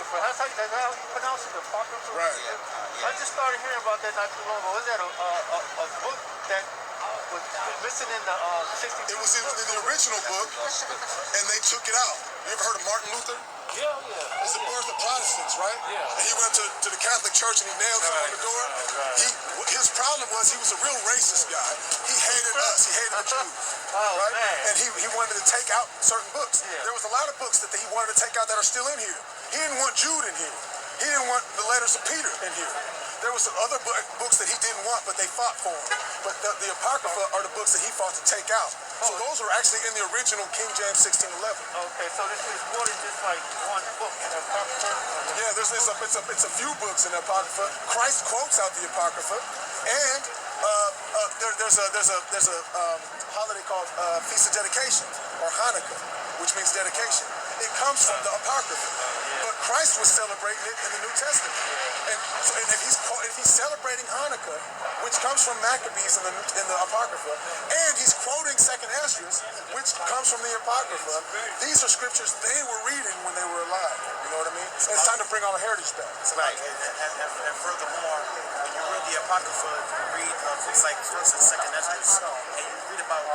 Apocrypha. That's how you pronounce it, Apocrypha? Right. I just started hearing about that not too long ago. Was that a book that was missing in the 62? It was in the original book, and they took it out. You ever heard of Martin Luther? Yeah. He's the birth of Protestants, right? Yeah. And he went to the Catholic Church and he nailed something on the door. Right. His problem was he was a real racist guy. He hated us. He hated the Jews. Right? Man. And he wanted to take out certain books. Yeah. There was a lot of books that he wanted to take out that are still in here. He didn't want Jude in here. He didn't want the letters of Peter in here. There was some other books that he didn't want, but they fought for him. But the Apocrypha are the books that he fought to take out. So those are actually in the original King James 1611. Okay, so this is more than just like one book in the Apocrypha? Yeah, it's a few books in the Apocrypha. Christ quotes out the Apocrypha, and there's a holiday called Feast of Dedication, or Hanukkah, which means dedication. It comes from the Apocrypha, but Christ was celebrating it in the New Testament. And if he's celebrating Hanukkah, which comes from Maccabees in the Apocrypha, and he's quoting Second Esdras, which comes from the Apocrypha, these are scriptures they were reading when they were alive. You know what I mean? And it's time to bring our heritage back. Right, and furthermore, when you read the Apocrypha, you read things like First and Second Esdras, and you read about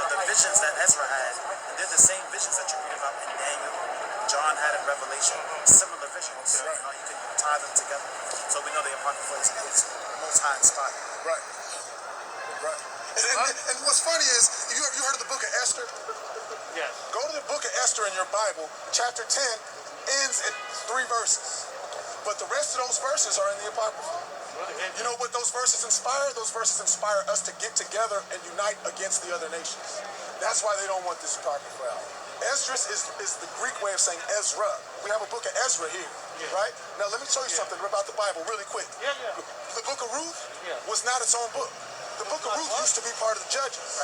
the visions that Ezra had, and they're the same visions that you read about in Daniel. John had in Revelation, similar visions. You know, you can tie them together. So we know the Apocrypha is most high inspired. Right. And what's funny is, you heard of the Book of Esther? Yes. Go to the Book of Esther in your Bible. Chapter 10 ends in 3 verses. But the rest of those verses are in the Apocrypha. You know what those verses inspire? Those verses inspire us to get together and unite against the other nations. That's why they don't want this Apocrypha out. Esdras is the Greek way of saying Ezra. We have a book of Ezra here, right? Now let me show you something about the Bible really quick. The book of Ruth was not its own book. The book of Ruth used to be part of the Judges.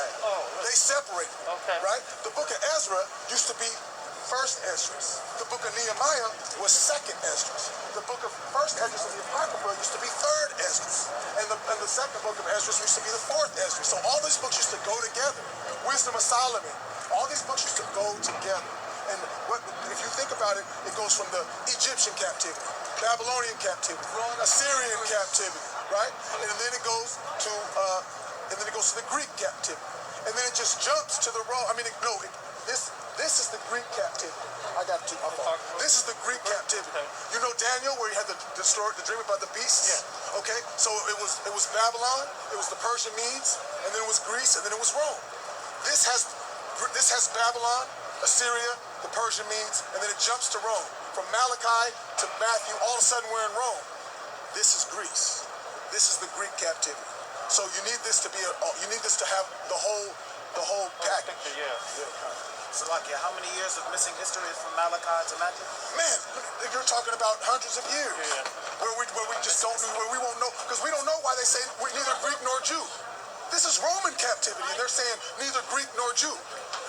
They separated, right? The book of Ezra used to be first Esdras. The book of Nehemiah was second Esdras. The book of first Esdras in the Apocrypha used to be third Esdras. And the second book of Esdras used to be the fourth Esdras. So all these books used to go together. Wisdom of Solomon. All these books used to go together. And if you think about it, it goes from the Egyptian captivity, Babylonian captivity, Assyrian captivity, right? And then it goes to the Greek captivity. And then it just jumps to the Rome. This is the Greek captivity. I got to. This is the Greek captivity. You know Daniel, where he had the dream about the beasts? Yeah. Okay, so it was Babylon, it was the Persian Medes, and then it was Greece, and then it was Rome. This has Babylon, Assyria, the Persian Medes, and then it jumps to Rome. From Malachi to Matthew, all of a sudden we're in Rome. This is Greece. This is the Greek captivity. So you need this to have the whole package. So, how many years of missing history is from Malachi to Matthew? Man, you're talking about hundreds of years where we just don't know, where we won't know, because we don't know why they say we're neither Greek nor Jew. This is Roman captivity, and they're saying neither Greek nor Jew.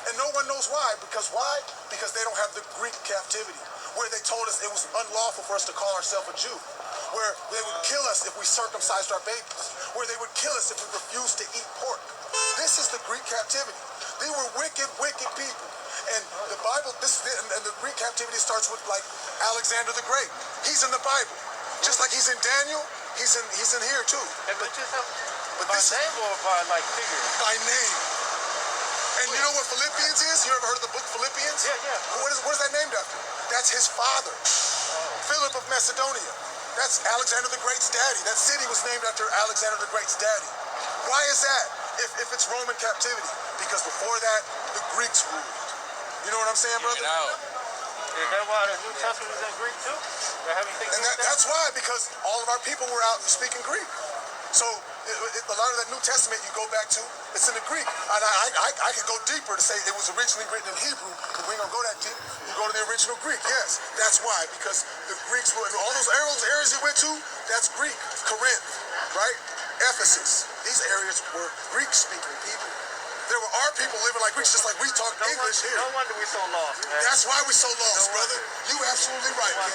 And no one knows why. Because why? Because they don't have the Greek captivity, where they told us it was unlawful for us to call ourselves a Jew, where they would kill us if we circumcised our babies, where they would kill us if we refused to eat pork. This is the Greek captivity. They were wicked, wicked people. And the Bible, and the Greek captivity starts with like Alexander the Great. He's in the Bible. Just like he's in Daniel, he's in here too. But by name or by like figure? By name. And you know what Philippians is? You ever heard of the book Philippians? Yeah. What is that named after? That's his father. Philip of Macedonia. That's Alexander the Great's daddy. That city was named after Alexander the Great's daddy. Why is that? If it's Roman captivity? Because before that, the Greeks ruled. You know what I'm saying, brother? Is that why the New Testament is in Greek too? That's why, because all of our people were out speaking Greek. So a lot of that New Testament you go back to, it's in the Greek. And I could go deeper to say it was originally written in Hebrew, but we ain't gonna go that deep. You go to the original Greek, yes. That's why, because the Greeks were, all those areas you went to, that's Greek. Corinth, right? Ephesus. These areas were Greek-speaking people. There were our people living like Greeks, just like we talk English here. No wonder we're so lost, man. That's why we're so lost, brother. You absolutely right, man.